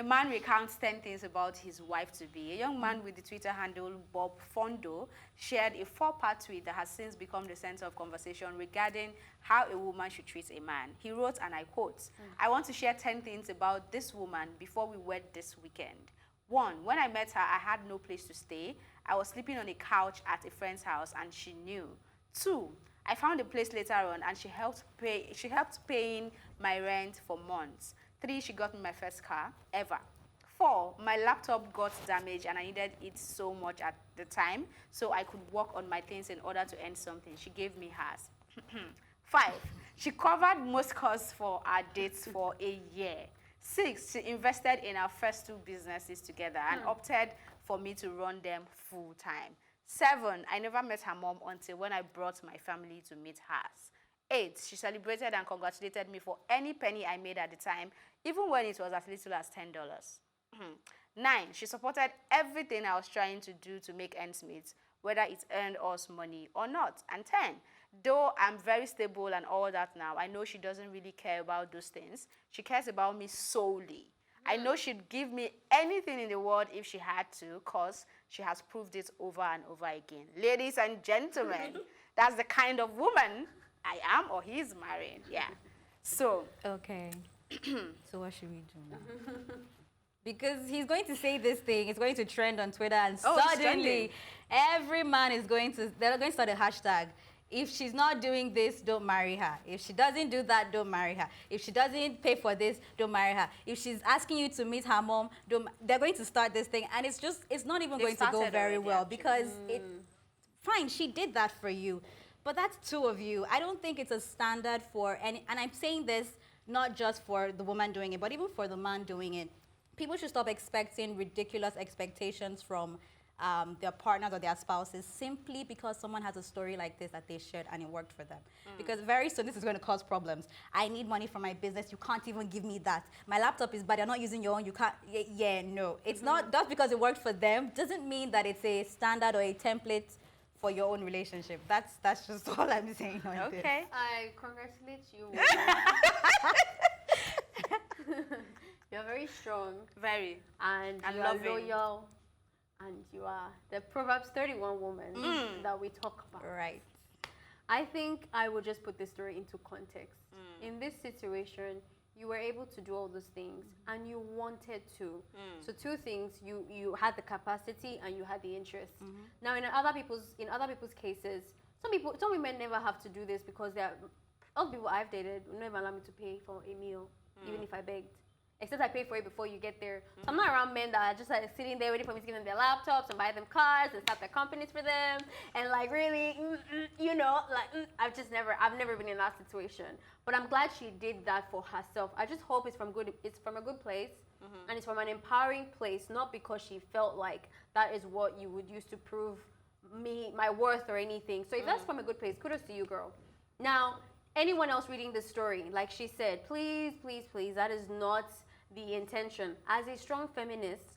A man recounts 10 things about his wife-to-be. A young man with the Twitter handle Bob Fondo shared a 4-part tweet that has since become the center of conversation regarding how a woman should treat a man. He wrote, and I quote, "I want to share 10 things about this woman before we wed this weekend. 1, when I met her, I had no place to stay. I was sleeping on a couch at a friend's house and she knew. 2, I found a place later on and she helped paying my rent for months. 3, she got me my first car ever. 4, my laptop got damaged and I needed it so much at the time, so I could work on my things in order to earn something. She gave me hers. 5, she covered most costs for our dates for a year. 6, she invested in our first 2 businesses together and opted for me to run them full time. 7, I never met her mom until when I brought my family to meet hers. 8, she celebrated and congratulated me for any penny I made at the time, even when it was as little as $10. 9, she supported everything I was trying to do to make ends meet, whether it earned us money or not. And 10, though I'm very stable and all that now, I know she doesn't really care about those things. She cares about me solely. I know she'd give me anything in the world if she had to, because she has proved it over and over again." Ladies and gentlemen, that's the kind of woman I am or he's marrying. Yeah. So. Okay. So what should we do now? Because he's going to say this thing, it's going to trend on Twitter, and suddenly every man is they're going to start a hashtag. If she's not doing this, don't marry her. If she doesn't do that, don't marry her. If she doesn't pay for this, don't marry her. If she's asking you to meet her mom, they're going to start this thing, and it's not even going to go very well, because fine, she did that for you, but that's 2 of you. I don't think it's a standard for any, and I'm saying this not just for the woman doing it, but even for the man doing it. People should stop expecting ridiculous expectations from their partners or their spouses simply because someone has a story like this that they shared and it worked for them. Because very soon this is going to cause problems. I need money for my business. You can't even give me that. My laptop is bad. You're not using your own. You can't. Yeah, no. It's not just because it worked for them doesn't mean that it's a standard or a template for your own relationship. That's just all I'm saying on this. Okay. I congratulate you. You're very strong. Very. And you loving. are loyal. And you are the Proverbs 31 woman that we talk about. Right. I think I would just put this story into context. In this situation, you were able to do all those things and you wanted to. So 2 things, you had the capacity and you had the interest. Now in other people's cases, some women never have to do this because all the people I've dated would never allow me to pay for a meal, even if I begged. Except I pay for it before you get there. So I'm not around men that are just like sitting there waiting for me to give them their laptops and buy them cars and start their companies for them. And like really, I've never been in that situation. But I'm glad she did that for herself. I just hope it's from a good place and it's from an empowering place, not because she felt like that is what you would use to prove my worth or anything. So if that's from a good place, kudos to you, girl. Now, anyone else reading this story, like she said, please, please, please, that is not the intention. As a strong feminist,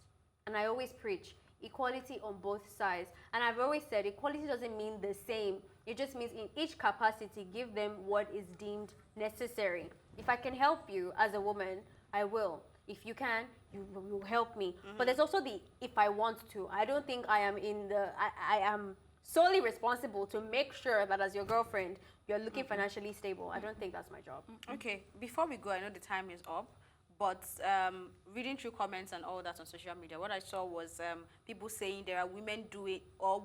and I always preach equality on both sides, and I've always said equality doesn't mean the same. It just means in each capacity, give them what is deemed necessary. If I can help you as a woman, I will. If you can, you will help me. But there's also the if I want to. I don't think I am solely responsible to make sure that as your girlfriend, you're looking financially stable. I don't think that's my job. Okay, before we go, I know the time is up, but reading through comments and all that on social media, what I saw was people saying there are women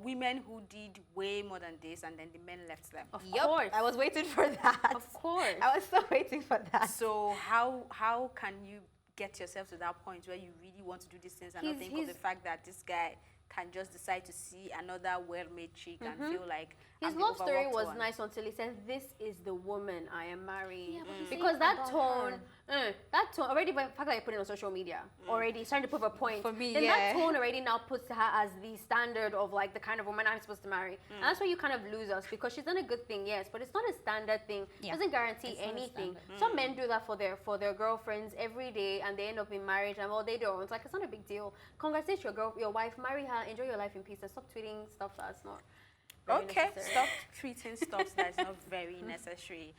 women who did way more than this, and then the men left them. Of course. I was waiting for that. Of course. I was so waiting for that. So how can you get yourself to that point where you really want to do these things and not think of the fact that this guy can just decide to see another well-made chick and feel like his love story was nice until he said, "This is the woman I am marrying." Because that tone already, the fact that I put it on social media already starting to prove a point. For me, then that tone already now puts her as the standard of like the kind of woman I'm supposed to marry. And that's why you kind of lose us, because she's done a good thing, yes, but it's not a standard thing. It doesn't guarantee anything. Some men do that for their girlfriends every day, and they end up in marriage, and well, they don't. It's like, it's not a big deal. Congratulate your wife, marry her, enjoy your life in peace, and stop tweeting stuff that's not okay necessary. Stop treating stuff that's not very necessary.